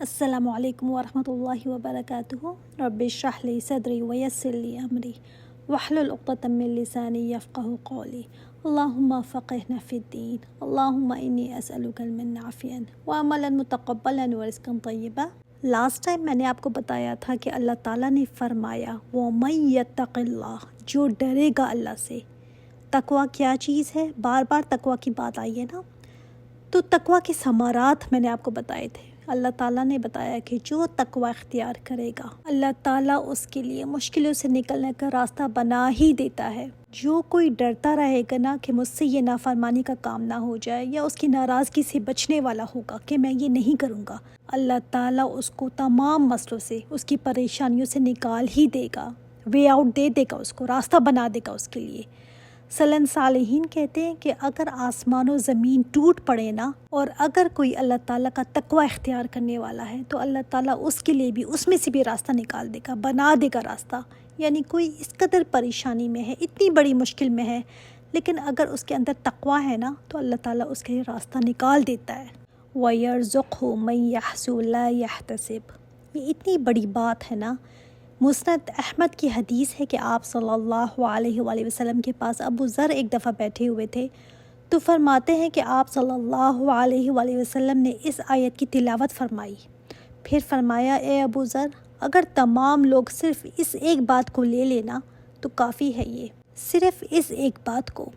السلام علیکم ورحمۃ اللہ وبرکاتہ۔ رب اشرح لی صدری ویسر لی امری واحلل عقدۃ من لسانی یفقہوا قولی۔ اللہم فقہنا فی الدین، اللہم انی اسألک علما نافعا وعملا متقبلا ورزقا طیبا۔ لاسٹ ٹائم میں نے آپ کو بتایا تھا کہ اللہ تعالیٰ نے فرمایا وَمَن یتق اللہ، جو ڈرے گا اللہ سے۔ تقویٰ کیا چیز ہے؟ بار بار تقویٰ کی بات آئی ہے نا، تو تقویٰ کے ثمرات میں نے آپ کو بتائے تھے۔ اللہ تعالیٰ نے بتایا کہ جو تقویٰ اختیار کرے گا اللہ تعالیٰ اس کے لیے مشکلوں سے نکلنے کا راستہ بنا ہی دیتا ہے۔ جو کوئی ڈرتا رہے گا نا کہ مجھ سے یہ نافرمانی کا کام نہ ہو جائے، یا اس کی ناراضگی سے بچنے والا ہوگا کہ میں یہ نہیں کروں گا، اللہ تعالیٰ اس کو تمام مسئلوں سے، اس کی پریشانیوں سے نکال ہی دے گا، وے آؤٹ دے دے گا، اس کو راستہ بنا دے گا اس کے لیے۔ سلن صالحین کہتے ہیں کہ اگر آسمان و زمین ٹوٹ پڑے نا، اور اگر کوئی اللہ تعالیٰ کا تقویٰ اختیار کرنے والا ہے تو اللہ تعالیٰ اس کے لیے بھی اس میں سے بھی راستہ نکال دے گا، بنا دے گا راستہ۔ یعنی کوئی اس قدر پریشانی میں ہے، اتنی بڑی مشکل میں ہے، لیکن اگر اس کے اندر تقویٰ ہے نا تو اللہ تعالیٰ اس کے لیے راستہ نکال دیتا ہے۔ وَيَرْزُقْهُ مَن يَحْسُو لَا يَحْتَسِبُ، یہ اتنی بڑی بات ہے نا۔ مسند احمد کی حدیث ہے کہ آپ صلی اللہ علیہ وآلہ وسلم کے پاس ابو ذر ایک دفعہ بیٹھے ہوئے تھے، تو فرماتے ہیں کہ آپ صلی اللہ علیہ وآلہ وسلم نے اس آیت کی تلاوت فرمائی۔ پھر فرمایا، اے ابو ذر، اگر تمام لوگ صرف اس ایک بات کو لے لینا تو کافی ہے، یہ صرف اس ایک بات کو۔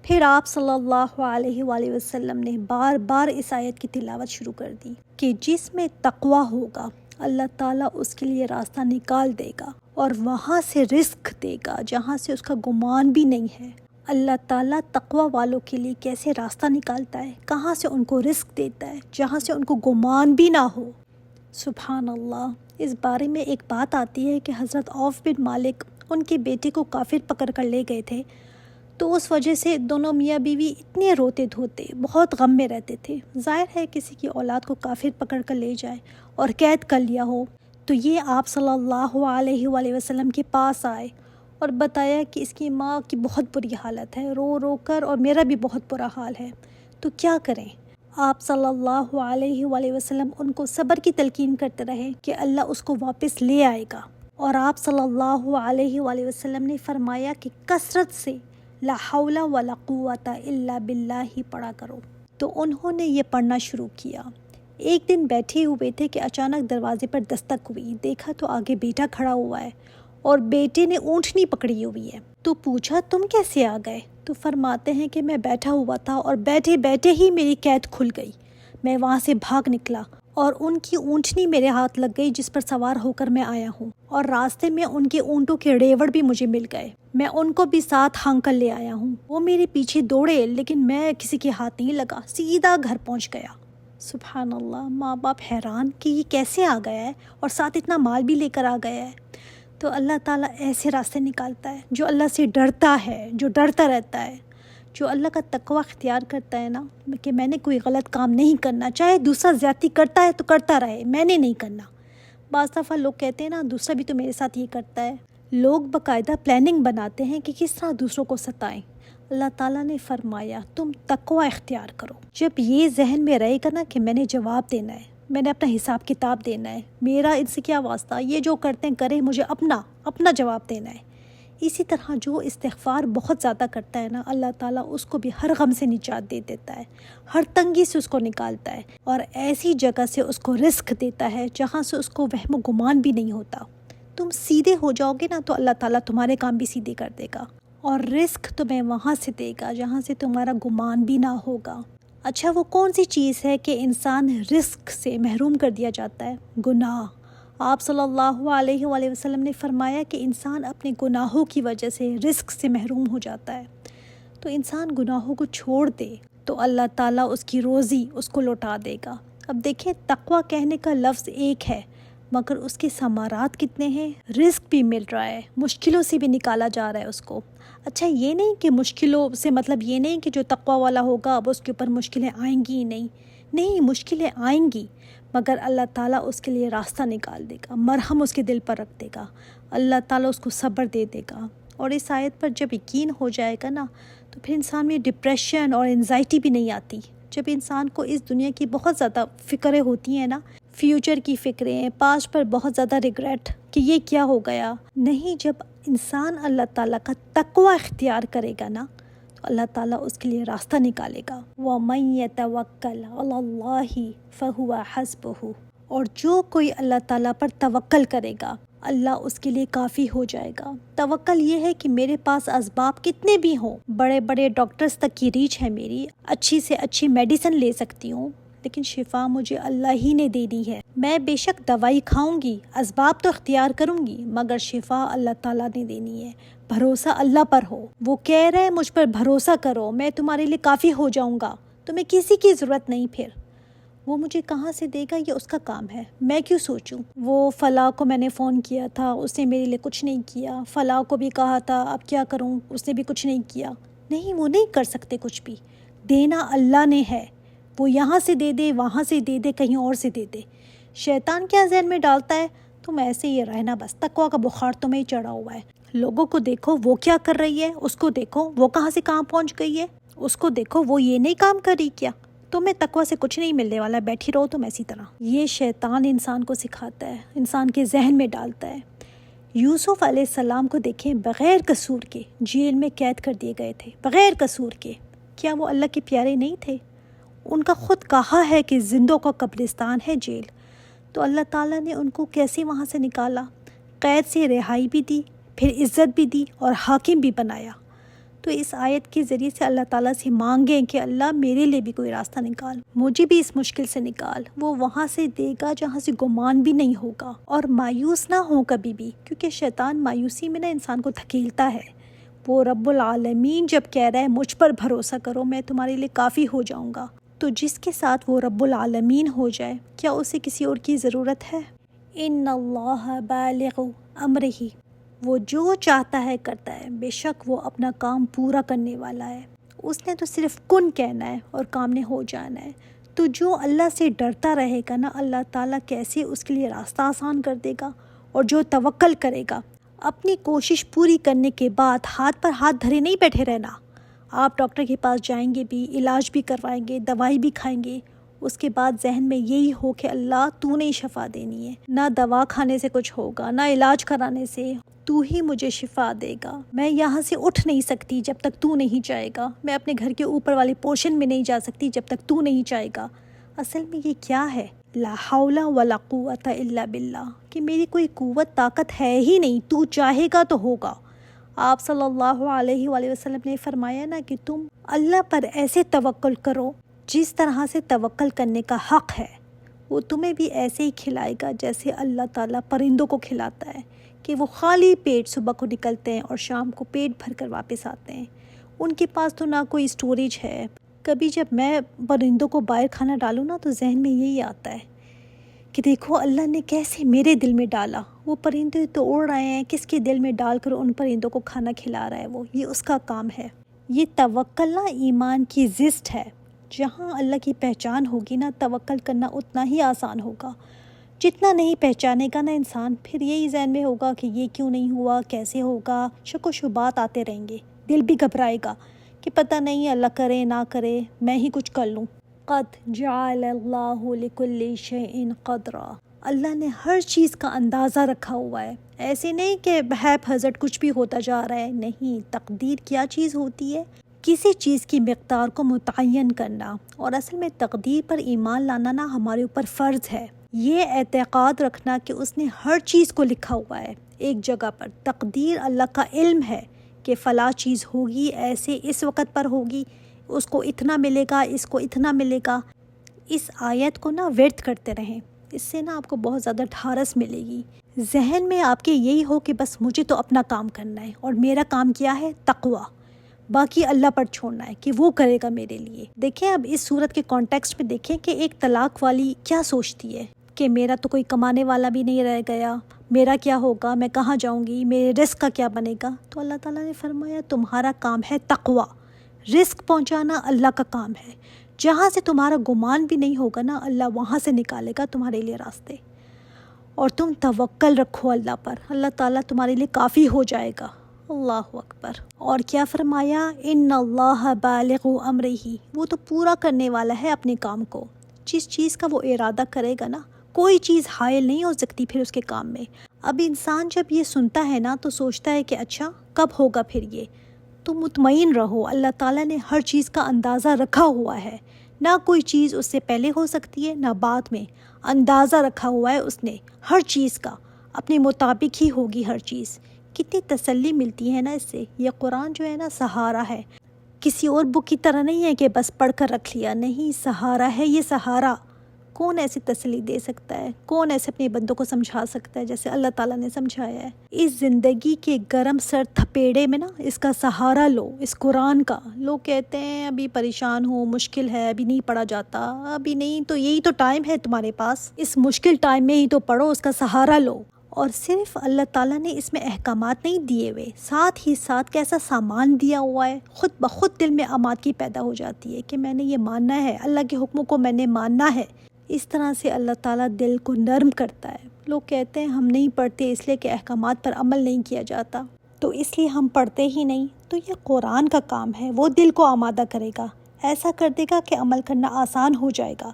پھر آپ صلی اللہ علیہ وآلہ وسلم نے بار بار اس آیت کی تلاوت شروع کر دی کہ جس میں تقویٰ ہوگا اللہ تعالیٰ اس کے لیے راستہ نکال دے گا، اور وہاں سے رزق دے گا جہاں سے اس کا گمان بھی نہیں ہے۔ اللہ تعالیٰ تقویٰ والوں کے لیے کیسے راستہ نکالتا ہے، کہاں سے ان کو رزق دیتا ہے جہاں سے ان کو گمان بھی نہ ہو۔ سبحان اللہ۔ اس بارے میں ایک بات آتی ہے کہ حضرت عوف بن مالک ان کے بیٹے کو کافر پکڑ کر لے گئے تھے، تو اس وجہ سے دونوں میاں بیوی اتنے روتے دھوتے، بہت غم میں رہتے تھے۔ ظاہر ہے کسی کی اولاد کو کافر پکڑ کر لے جائے اور قید کر لیا ہو، تو یہ آپ صلی اللہ علیہ وآلہ وسلم کے پاس آئے اور بتایا کہ اس کی ماں کی بہت بری حالت ہے، رو رو کر، اور میرا بھی بہت برا حال ہے، تو کیا کریں؟ آپ صلی اللہ علیہ وآلہ وسلم ان کو صبر کی تلقین کرتے رہے کہ اللہ اس کو واپس لے آئے گا، اور آپ صلی اللہ علیہ وآلہ وسلم نے فرمایا کہ کثرت سے لا حول ولا قوت الا باللہ ہی پڑھا کرو۔ تو انہوں نے یہ پڑھنا شروع کیا۔ ایک دن بیٹھے ہوئے تھے کہ اچانک دروازے پر دستک ہوئی، دیکھا تو آگے بیٹا کھڑا ہوا ہے اور بیٹے نے اونٹنی پکڑی ہوئی ہے۔ تو پوچھا، تم کیسے آ گئے؟ تو فرماتے ہیں کہ میں بیٹھا ہوا تھا اور بیٹھے بیٹھے ہی میری قید کھل گئی، میں وہاں سے بھاگ نکلا اور ان کی اونٹنی میرے ہاتھ لگ گئی جس پر سوار ہو کر میں آیا ہوں، اور راستے میں ان کے اونٹوں کے ریوڑ بھی مجھے مل گئے، میں ان کو بھی ساتھ ہانک کر لے آیا ہوں۔ وہ میرے پیچھے دوڑے لیکن میں کسی کے ہاتھ نہیں لگا، سیدھا گھر پہنچ گیا۔ سبحان اللہ۔ ماں باپ حیران کہ یہ کیسے آ گیا ہے، اور ساتھ اتنا مال بھی لے کر آ گیا ہے۔ تو اللہ تعالیٰ ایسے راستے نکالتا ہے، جو اللہ سے ڈرتا ہے، جو ڈرتا رہتا ہے، جو اللہ کا تقویٰ اختیار کرتا ہے نا کہ میں نے کوئی غلط کام نہیں کرنا، چاہے دوسرا زیادتی کرتا ہے تو کرتا رہے، میں نے نہیں کرنا۔ بعض دفعہ لوگ کہتے ہیں نا دوسرا بھی تو میرے ساتھ یہ کرتا ہے، لوگ باقاعدہ پلاننگ بناتے ہیں کہ کس طرح دوسروں کو ستائیں۔ اللہ تعالیٰ نے فرمایا تم تقویٰ اختیار کرو۔ جب یہ ذہن میں رہے گا نا کہ میں نے جواب دینا ہے، میں نے اپنا حساب کتاب دینا ہے، میرا ان سے کیا واسطہ، یہ جو کرتے ہیں کریں، مجھے اپنا جواب دینا ہے۔ اسی طرح جو استغفار بہت زیادہ کرتا ہے نا، اللہ تعالیٰ اس کو بھی ہر غم سے نجات دے دیتا ہے، ہر تنگی سے اس کو نکالتا ہے، اور ایسی جگہ سے اس کو رزق دیتا ہے جہاں سے اس کو وہم و گمان بھی نہیں ہوتا۔ تم سیدھے ہو جاؤ گے نا تو اللہ تعالیٰ تمہارے کام بھی سیدھے کر دے گا، اور رزق تمہیں وہاں سے دے گا جہاں سے تمہارا گمان بھی نہ ہوگا۔ اچھا، وہ کون سی چیز ہے کہ انسان رزق سے محروم کر دیا جاتا ہے؟ گناہ۔ آپ صلی اللہ علیہ وآلہ وسلم نے فرمایا کہ انسان اپنے گناہوں کی وجہ سے رزق سے محروم ہو جاتا ہے، تو انسان گناہوں کو چھوڑ دے تو اللہ تعالیٰ اس کی روزی اس کو لوٹا دے گا۔ اب دیکھیں، تقویٰ کہنے کا لفظ ایک ہے مگر اس کے ثمرات کتنے ہیں۔ رزق بھی مل رہا ہے، مشکلوں سے بھی نکالا جا رہا ہے اس کو۔ اچھا، یہ نہیں کہ مشکلوں سے مطلب یہ نہیں کہ جو تقویٰ والا ہوگا اب اس کے اوپر مشکلیں آئیں گی ہی نہیں، مشکلیں آئیں گی مگر اللہ تعالیٰ اس کے لیے راستہ نکال دے گا، مرہم اس کے دل پر رکھ دے گا، اللہ تعالیٰ اس کو صبر دے دے گا۔ اور اس آیت پر جب یقین ہو جائے گا نا تو پھر انسان میں ڈپریشن اور انزائٹی بھی نہیں آتی۔ جب انسان کو اس دنیا کی بہت زیادہ فکریں ہوتی ہیں نا، فیوچر کی فکریں، پاسٹ پر بہت زیادہ ریگریٹ کہ یہ کیا ہو گیا. نہیں، جب انسان اللہ تعالیٰ کا تقوی اختیار کرے گا نا تو اللہ تعالیٰ اس کے لیے راستہ نکالے گا. وَمَن يَتَوَكَّلْ عَلَى اللَّهِ فَهُوَ حَسْبُهُ. اور جو کوئی اللہ تعالیٰ پر توکل کرے گا اللہ اس کے لیے کافی ہو جائے گا. توکل یہ ہے کہ میرے پاس اسباب کتنے بھی ہوں، بڑے بڑے ڈاکٹرز تک کی ریچ ہے میری، اچھی سے اچھی میڈیسن لے سکتی ہوں، لیکن شفا مجھے اللہ ہی نے دینی ہے. میں بے شک دوائی کھاؤں گی، اسباب تو اختیار کروں گی، مگر شفا اللہ تعالیٰ نے دینی ہے. بھروسہ اللہ پر ہو. وہ کہہ رہے ہیں مجھ پر بھروسہ کرو، میں تمہارے لیے کافی ہو جاؤں گا، تمہیں کسی کی ضرورت نہیں. پھر وہ مجھے کہاں سے دے گا یہ اس کا کام ہے، میں کیوں سوچوں. وہ فلاں کو میں نے فون کیا تھا، اس نے میرے لیے کچھ نہیں کیا، فلاں کو بھی کہا تھا اب کیا کروں، اس نے بھی کچھ نہیں کیا. نہیں، وہ نہیں کر سکتے کچھ بھی. دینا اللہ نے ہے، وہ یہاں سے دے دے، وہاں سے دے دے، کہیں اور سے دے دے. شیطان کیا ذہن میں ڈالتا ہے، تم ایسے ہی رہنا، بس تقویٰ کا بخار تمہیں چڑھا ہوا ہے. لوگوں کو دیکھو وہ کیا کر رہی ہے، اس کو دیکھو وہ کہاں سے کہاں پہنچ گئی ہے، اس کو دیکھو وہ یہ نہیں کام کر رہی کیا. تمہیں تقویٰ سے کچھ نہیں ملنے والا، بیٹھی رہو تم ایسی طرح. یہ شیطان انسان کو سکھاتا ہے، انسان کے ذہن میں ڈالتا ہے. یوسف علیہ السلام کو دیکھیں، بغیر قصور کے جیل میں قید کر دیے گئے تھے، بغیر قصور کے. کیا وہ اللہ کے پیارے نہیں تھے؟ ان کا خود کہا ہے کہ زندوں کا قبرستان ہے جیل. تو اللہ تعالیٰ نے ان کو کیسے وہاں سے نکالا، قید سے رہائی بھی دی، پھر عزت بھی دی اور حاکم بھی بنایا. تو اس آیت کے ذریعے سے اللہ تعالیٰ سے مانگیں کہ اللہ میرے لیے بھی کوئی راستہ نکال، مجھے بھی اس مشکل سے نکال. وہ وہاں سے دے گا جہاں سے گمان بھی نہیں ہوگا. اور مایوس نہ ہو کبھی بھی، کیونکہ شیطان مایوسی میں نا انسان کو دھکیلتا ہے. وہ رب العالمین جب کہہ رہا ہے مجھ پر بھروسہ کرو، میں تمہارے لیے کافی ہو جاؤں گا، تو جس کے ساتھ وہ رب العالمین ہو جائے، کیا اسے کسی اور کی ضرورت ہے؟ ان اللہ بالغ امرہ، وہ جو چاہتا ہے کرتا ہے. بے شک وہ اپنا کام پورا کرنے والا ہے. اس نے تو صرف کن کہنا ہے اور کام نے ہو جانا ہے. تو جو اللہ سے ڈرتا رہے گا نا، اللہ تعالیٰ کیسے اس کے لیے راستہ آسان کر دے گا. اور جو توکل کرے گا، اپنی کوشش پوری کرنے کے بعد ہاتھ پر ہاتھ دھرے نہیں بیٹھے رہنا. آپ ڈاکٹر کے پاس جائیں گے بھی، علاج بھی کروائیں گے، دوائی بھی کھائیں گے، اس کے بعد ذہن میں یہی ہو کہ اللہ تو نے شفا دینی ہے. نہ دوا کھانے سے کچھ ہوگا، نہ علاج کرانے سے، تو ہی مجھے شفا دے گا. میں یہاں سے اٹھ نہیں سکتی جب تک تو نہیں چاہے گا. میں اپنے گھر کے اوپر والے پورشن میں نہیں جا سکتی جب تک تو نہیں چاہے گا. اصل میں یہ کیا ہے؟ لا حول ولا قوت الا باللہ، کہ میری کوئی قوت طاقت ہے ہی نہیں، تو چاہے گا تو ہوگا. آپ صلی اللہ علیہ وآلہ وسلم نے فرمایا نا کہ تم اللہ پر ایسے توکل کرو جس طرح سے توکل کرنے کا حق ہے. وہ تمہیں بھی ایسے ہی کھلائے گا جیسے اللہ تعالیٰ پرندوں کو کھلاتا ہے، کہ وہ خالی پیٹ صبح کو نکلتے ہیں اور شام کو پیٹ بھر کر واپس آتے ہیں. ان کے پاس تو نہ کوئی اسٹوریج ہے. کبھی جب میں پرندوں کو باہر کھانا ڈالوں نا تو ذہن میں یہی آتا ہے کہ دیکھو اللہ نے کیسے میرے دل میں ڈالا. وہ پرندے تو اڑ رہے ہیں، کس کے دل میں ڈال کر ان پرندوں کو کھانا کھلا رہا ہے، وہ یہ اس کا کام ہے. یہ توکل نا ایمان کی زسٹ ہے. جہاں اللہ کی پہچان ہوگی نا، توکل کرنا اتنا ہی آسان ہوگا. جتنا نہیں پہچانے گا نا انسان، پھر یہی ذہن میں ہوگا کہ یہ کیوں نہیں ہوا، کیسے ہوگا، شک و شبہات آتے رہیں گے. دل بھی گھبرائے گا کہ پتہ نہیں اللہ کرے نہ کرے، میں ہی کچھ کر لوں. قد جعل اللہ لکل شیء قدرا، اللہ نے ہر چیز کا اندازہ رکھا ہوا ہے. ایسے نہیں کہ بہیپ ہزٹ کچھ بھی ہوتا جا رہا ہے. نہیں، تقدیر کیا چیز ہوتی ہے؟ کسی چیز کی مقدار کو متعین کرنا. اور اصل میں تقدیر پر ایمان لانا نا ہمارے اوپر فرض ہے. یہ اعتقاد رکھنا کہ اس نے ہر چیز کو لکھا ہوا ہے ایک جگہ پر. تقدیر اللہ کا علم ہے کہ فلاں چیز ہوگی، ایسے اس وقت پر ہوگی، اس کو اتنا ملے گا، اس کو اتنا ملے گا. اس آیت کو نا ورد کرتے رہیں، اس سے نا آپ کو بہت زیادہ ڈھارس ملے گی. ذہن میں آپ کے یہی ہو کہ بس مجھے تو اپنا کام کرنا ہے، اور میرا کام کیا ہے؟ تقویٰ. باقی اللہ پر چھوڑنا ہے کہ وہ کرے گا میرے لیے. دیکھیں اب اس صورت کے کانٹیکسٹ میں دیکھیں کہ ایک طلاق والی کیا سوچتی ہے کہ میرا تو کوئی کمانے والا بھی نہیں رہ گیا، میرا کیا ہوگا، میں کہاں جاؤں گی، میرے رزق کا کیا بنے گا. تو اللہ تعالیٰ نے فرمایا تمہارا کام ہے تقویٰ. رزق پہنچانا اللہ کا کام ہے. جہاں سے تمہارا گمان بھی نہیں ہوگا نا، اللہ وہاں سے نکالے گا تمہارے لیے راستے. اور تم توکل رکھو اللہ پر، اللہ تعالیٰ تمہارے لیے کافی ہو جائے گا. اللہ اکبر. اور کیا فرمایا؟ ان اللہ بالغ امرہ، وہ تو پورا کرنے والا ہے اپنے کام کو. جس چیز کا وہ ارادہ کرے گا نا کوئی چیز حائل نہیں ہو سکتی پھر اس کے کام میں۔ اب انسان جب یہ سنتا ہے نا تو سوچتا ہے کہ اچھا کب ہوگا پھر یہ، تو مطمئن رہو اللہ تعالیٰ نے ہر چیز کا اندازہ رکھا ہوا ہے، نہ کوئی چیز اس سے پہلے ہو سکتی ہے نہ بعد میں، اندازہ رکھا ہوا ہے اس نے ہر چیز کا، اپنے مطابق ہی ہوگی ہر چیز۔ کتنی تسلی ملتی ہے نا اس سے۔ یہ قرآن جو ہے نا سہارا ہے، کسی اور بک کی طرح نہیں ہے کہ بس پڑھ کر رکھ لیا، نہیں، سہارا ہے یہ سہارا۔ کون ایسی تسلی دے سکتا ہے، کون ایسے اپنے بندوں کو سمجھا سکتا ہے جیسے اللہ تعالیٰ نے سمجھایا ہے۔ اس زندگی کے گرم سر تھپیڑے میں نا اس کا سہارا لو، اس قرآن کا۔ لوگ کہتے ہیں ابھی پریشان ہوں، مشکل ہے، ابھی نہیں پڑھا جاتا، ابھی نہیں، تو یہی تو ٹائم ہے تمہارے پاس، اس مشکل ٹائم میں ہی تو پڑھو، اس کا سہارا لو۔ اور صرف اللہ تعالیٰ نے اس میں احکامات نہیں دیے ہوئے، ساتھ ہی ساتھ کیسا سامان دیا ہوا ہے، خود بخود دل میں آمادگی پیدا ہو جاتی ہے کہ میں نے یہ ماننا ہے، اللہ کے حکموں کو میں نے ماننا ہے۔ اس طرح سے اللہ تعالیٰ دل کو نرم کرتا ہے۔ لوگ کہتے ہیں ہم نہیں پڑھتے اس لیے کہ احکامات پر عمل نہیں کیا جاتا، تو اس لیے ہم پڑھتے ہی نہیں۔ تو یہ قرآن کا کام ہے، وہ دل کو آمادہ کرے گا، ایسا کر دے گا کہ عمل کرنا آسان ہو جائے گا۔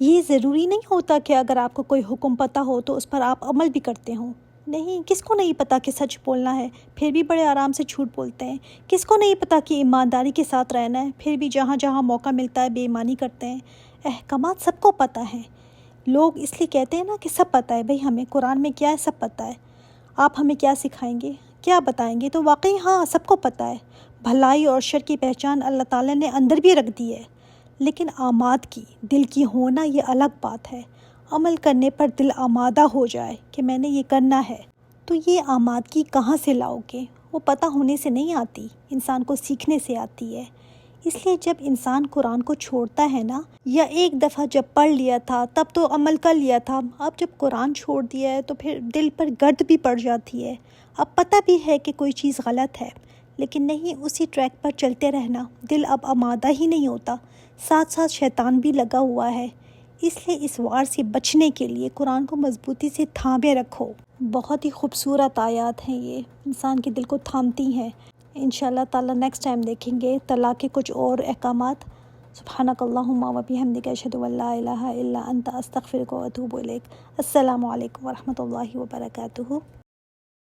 یہ ضروری نہیں ہوتا کہ اگر آپ کو کوئی حکم پتہ ہو تو اس پر آپ عمل بھی کرتے ہوں، نہیں، کس کو نہیں پتا کہ سچ بولنا ہے پھر بھی بڑے آرام سے جھوٹ بولتے ہیں، کس کو نہیں پتا کہ ایمانداری کے ساتھ رہنا ہے پھر بھی جہاں جہاں موقع ملتا ہے بے ایمانی کرتے ہیں۔ احکامات سب کو پتہ ہیں، لوگ اس لیے کہتے ہیں نا کہ سب پتہ ہے، بھئی ہمیں قرآن میں کیا ہے سب پتہ ہے، آپ ہمیں کیا سکھائیں گے، کیا بتائیں گے، تو واقعی ہاں سب کو پتہ ہے، بھلائی اور شر کی پہچان اللہ تعالیٰ نے اندر بھی رکھ دی ہے، لیکن آمادگی دل کی ہونا یہ الگ بات ہے۔ عمل کرنے پر دل آمادہ ہو جائے کہ میں نے یہ کرنا ہے، تو یہ آمادگی کہاں سے لاؤ گے؟ وہ پتہ ہونے سے نہیں آتی، انسان کو سیکھنے سے آتی ہے۔ اس لیے جب انسان قرآن کو چھوڑتا ہے نا، یا ایک دفعہ جب پڑھ لیا تھا تب تو عمل کر لیا تھا، اب جب قرآن چھوڑ دیا ہے تو پھر دل پر گرد بھی پڑ جاتی ہے۔ اب پتہ بھی ہے کہ کوئی چیز غلط ہے، لیکن نہیں، اسی ٹریک پر چلتے رہنا، دل اب آمادہ ہی نہیں ہوتا، ساتھ ساتھ شیطان بھی لگا ہوا ہے۔ اس لیے اس وار سے بچنے کے لیے قرآن کو مضبوطی سے تھامے رکھو۔ بہت ہی خوبصورت آیات ہیں، یہ انسان کے دل کو تھامتی ہیں۔ انشاءاللہ تعالیٰ نیکسٹ ٹائم دیکھیں گے طلاق کے کچھ اور احکامات۔ سبحانک اللہم و بحمدک، اشہد ان لا الہ الا انت، استغفرک و اتوب الیک۔ السلام علیکم ورحمۃ اللہ وبرکاتہ۔